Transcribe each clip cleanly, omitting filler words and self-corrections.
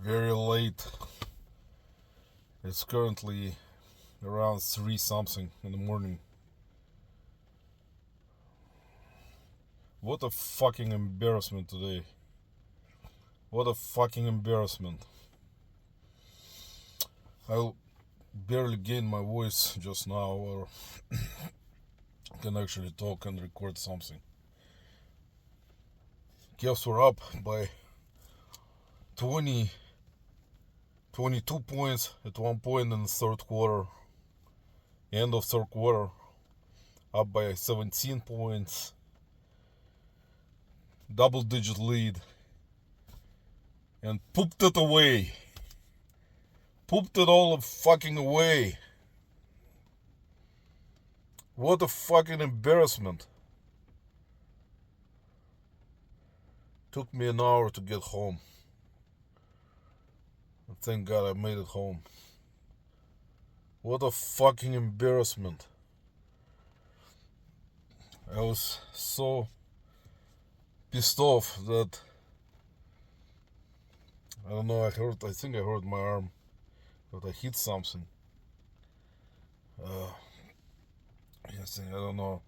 very late. It's currently around 3 something in the morning. What a fucking embarrassment today. What a fucking embarrassment. I barely gained my voice just now, or can actually talk and record something. Cavs were up by 22 points at one point in the third quarter. End of third quarter, up by 17 points. Double-digit lead. And pooped it away. Pooped it all fucking away. What a fucking embarrassment. Took me an hour to get home. Thank God I made it home. What a fucking embarrassment. I was so pissed off that I don't know, I think I hurt my arm, that I hit something. Yes, I don't know.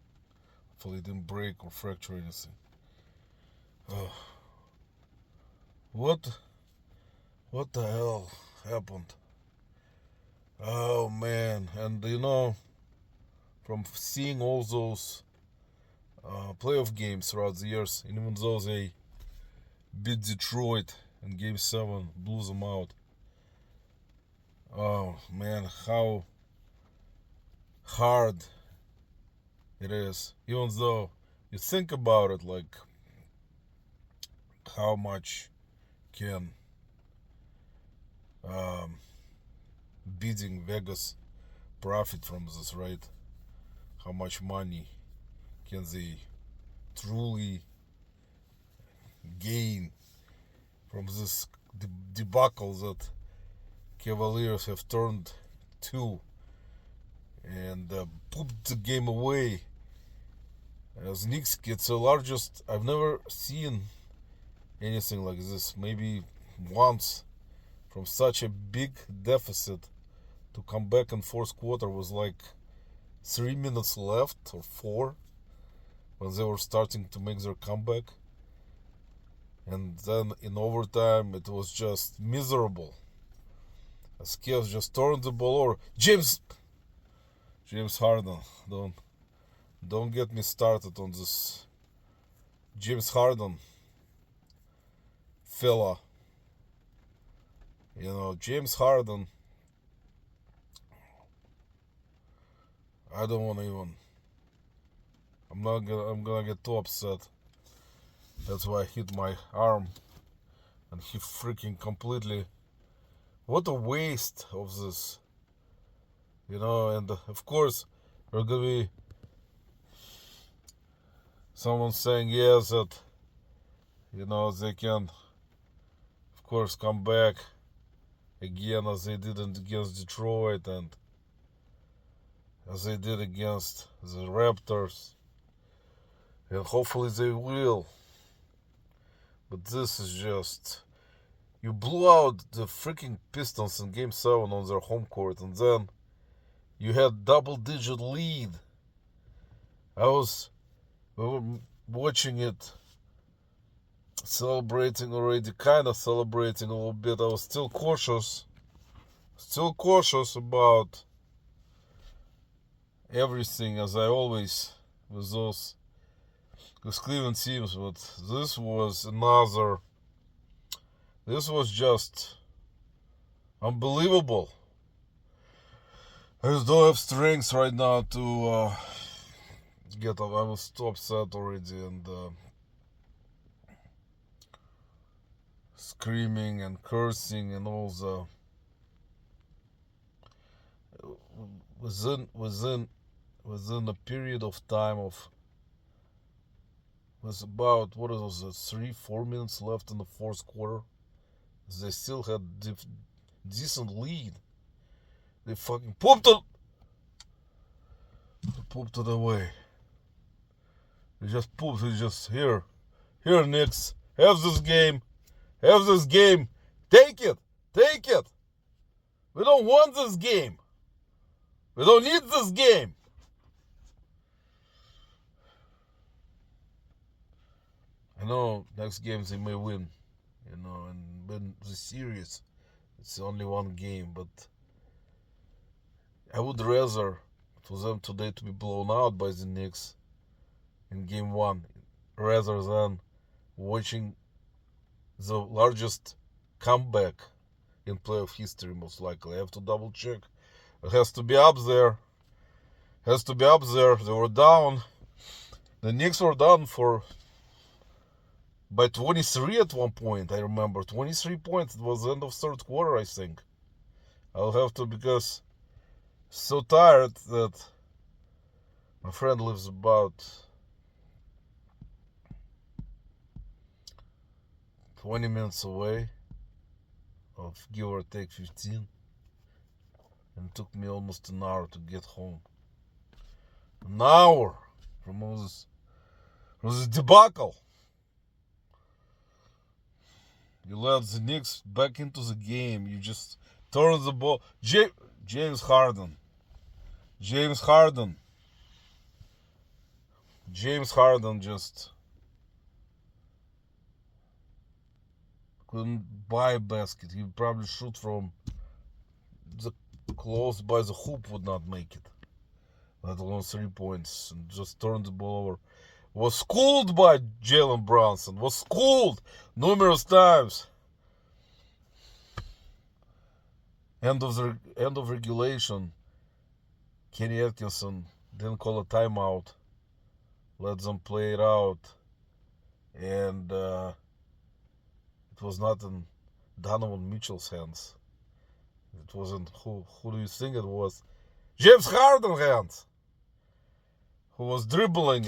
Hopefully it didn't break or fracture anything. What the hell happened? Oh man, and from seeing all those playoff games throughout the years, and even though they beat Detroit in Game 7, blew them out. Oh man, how hard it is. Even though you think about it, like how much can beating Vegas profit from this, right? How much money can they truly gain from this debacle that Cavaliers have turned to and pooped the game away? As Knicks gets the largest, I've never seen anything like this. Maybe once, from such a big deficit to come back in fourth quarter was like 3 minutes left or 4 when they were starting to make their comeback. And then in overtime, it was just miserable. As Cavs just turned the ball over. James Harden, don't get me started on this James Harden fella. James Harden, I don't want to even. I'm gonna get too upset. That's why I hit my arm, and he freaking completely. What a waste of this, And of course, there's gonna be someone saying yes that, they can, of course, come back again as they did against Detroit and as they did against the Raptors, and hopefully they will. But this is just, you blew out the freaking Pistons in Game 7 on their home court, and then you had double-digit lead. We were watching it, celebrating already, kind of celebrating a little bit. I was still cautious about everything, as I always with those Cleveland teams, but this was just unbelievable. I just don't have strength right now to get up. I was too upset already, and screaming and cursing and all the within a period of time of, was about, what was it, 3-4 minutes left in the fourth quarter. They still had decent lead. They fucking pooped it away. They just pooped. They just, here, Knicks, have this game, take it. Take it. We don't want this game. We don't need this game. I know next games they may win, and win the series. It's only one game, but I would rather for them today to be blown out by the Knicks in game one, rather than watching the largest comeback in playoff history, most likely. I have to double check. It has to be up there. Has to be up there. They were down. The Knicks were down by 23 at one point. I remember 23 points. It was the end of third quarter, I think. I'll have to, because so tired that my friend lives about 20 minutes away, of give or take 15, and it took me almost an hour to get home. An hour from all this debacle. You let the Knicks back into the game. You just turn the ball. James Harden just couldn't buy a basket. He probably shoot from the close by the hoop, would not make it, let alone 3 points, and just turned the ball over. Was schooled by Jalen Brunson. Was schooled numerous times. End of regulation. Kenny Atkinson didn't call a timeout. Let them play it out, and it was not in Donovan Mitchell's hands. It wasn't who do you think it was? James Harden's hands. Who was dribbling,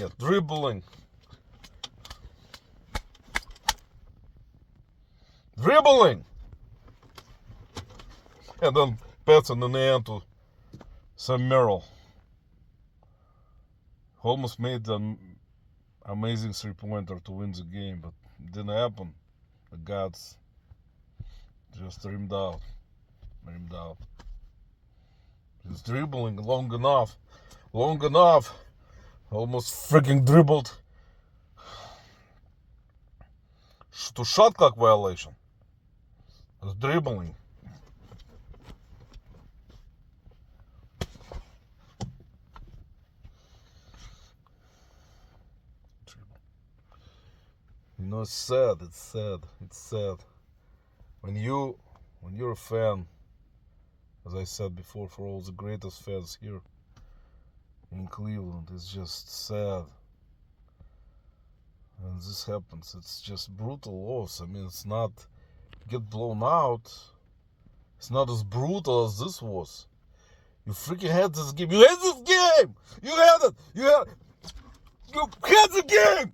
and then passing in the end to Sam Merrill. Almost made an amazing three-pointer to win the game, but it didn't happen. The gods just rimmed out. He's dribbling long enough. Almost freaking dribbled to shot clock violation. It's dribbling. It's sad. When you're a fan, as I said before, for all the greatest fans here in Cleveland, it's just sad. And this happens. It's just brutal loss. I mean, it's not get blown out. It's not as brutal as this was. You freaking had this game. You had this game. You had it. You had the game.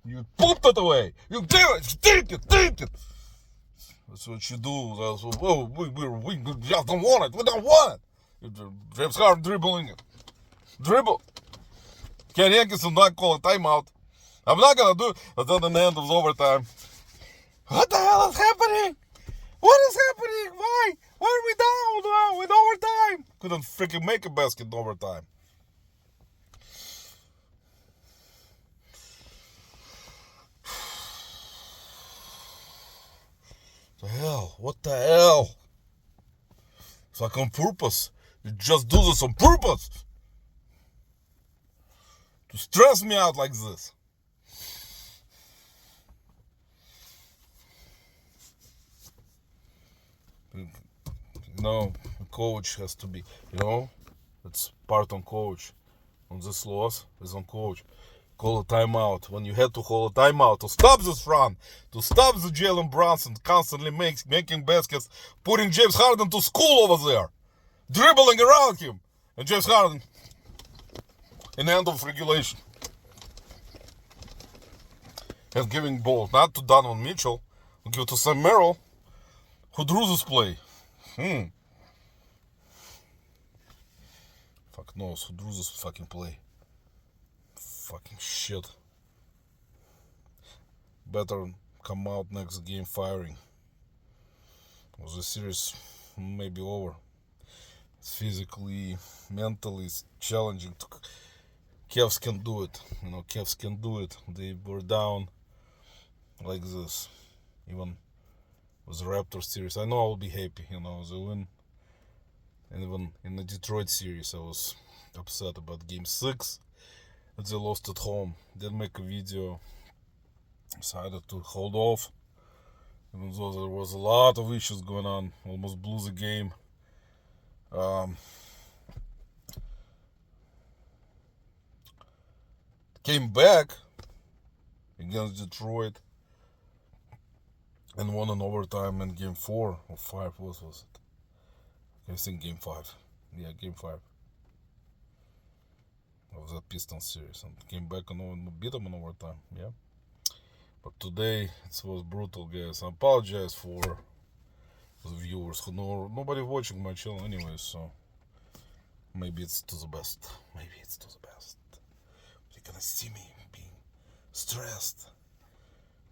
You pooped it away. You did it. Take it. That's what you do. That's what, we just don't want it. We don't want it. James Harden dribbling it. Dribble. Kenny Atkinson not call a timeout. I'm not gonna do it until the end of overtime. What the hell is happening? What is happening? Why? Why are we down now with overtime? Couldn't freaking make a basket in overtime. What the hell? It's like on purpose. You just do this on purpose. To stress me out like this. The coach has to be, it's part on coach. On this loss is on coach. Call a timeout. When you had to call a timeout to stop this run, to stop the Jalen Brunson constantly making baskets, putting James Harden to school over there, dribbling around him, and James Harden in the end of regulation. And giving ball not to Donovan Mitchell, we give it to Sam Merrill, who drew this play. Fuck knows who drew this fucking play. Fucking shit. better come out next game firing. Was the series maybe over? It's physically, mentally, it's challenging. Cavs can do it. Cavs can do it. They were down like this. Even with the Raptors series, I know I'll be happy. They win. And even in the Detroit series, I was upset about Game 6. They lost at home. Didn't make a video. Decided to hold off. Even though there was a lot of issues going on. Almost blew the game. Came back against Detroit and won in overtime in Game 4 or 5. What was it? I think Game 5. Yeah, Game 5 of that Pistons series, and came back and beat them in overtime. Yeah, but today it was brutal, guys. I apologize for the viewers who nobody watching my channel anyway, so maybe it's to the best. Maybe it's to the best. You're gonna see me being stressed.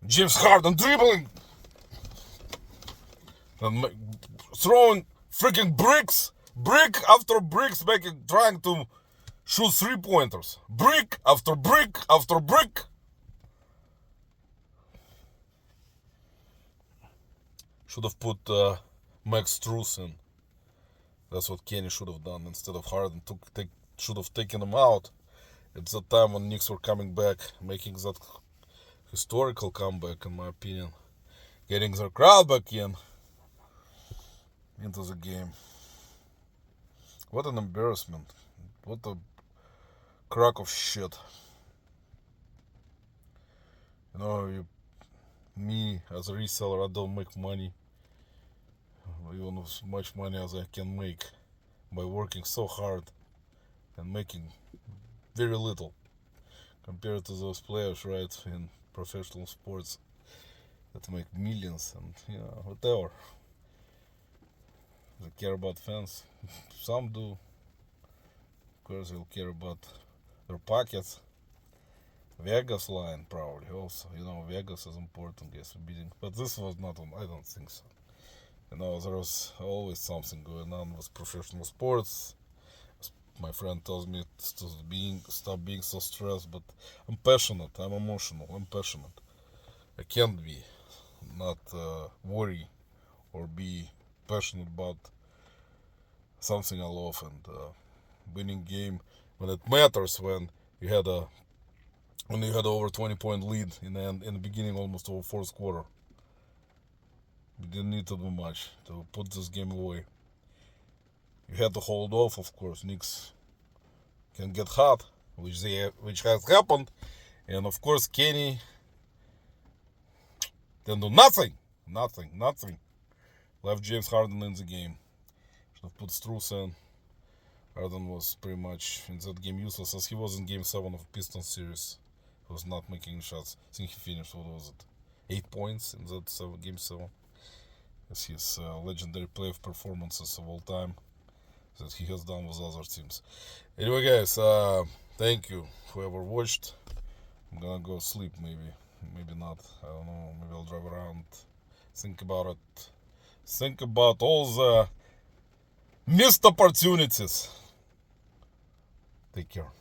James Harden dribbling and throwing freaking brick after bricks, trying to shoot 3-pointers. Brick after brick after brick. Should have put Max Strus in. That's what Kenny should have done instead of Harden. Should have taken him out. It's the time when Knicks were coming back, making that historical comeback, in my opinion. Getting their crowd back into the game. What an embarrassment. What a crock of shit. Me as a reseller, I don't make money, even as much money as I can make, by working so hard and making very little compared to those players, right, in professional sports that make millions and whatever. They care about fans. Some do. Of course, they'll care about their pockets. Vegas line probably also. Vegas is important, guys, for bidding. But this was not on. I don't think so. There was always something going on with professional sports. My friend tells me to stop being so stressed, but I'm passionate. I'm emotional. I'm passionate. I can't be not worry or be passionate about something I love, and winning game when it matters, when you had over 20-point lead in the beginning, almost over fourth quarter. You didn't need to do much to put this game away. You had to hold off, of course. Knicks can get hot, which has happened, and of course Kenny didn't do nothing. Left James Harden in the game. Should have put Strus in. Harden was pretty much in that game useless, as he was in Game 7 of Pistons series. He was not making shots. I think he finished, 8 points in that Game 7. It's his legendary playoff performances of all time that he has done with other teams. Anyway, guys, thank you whoever watched. I'm gonna go sleep, maybe not. I don't know. Maybe I'll drive around, think about it, think about all the missed opportunities. Take care.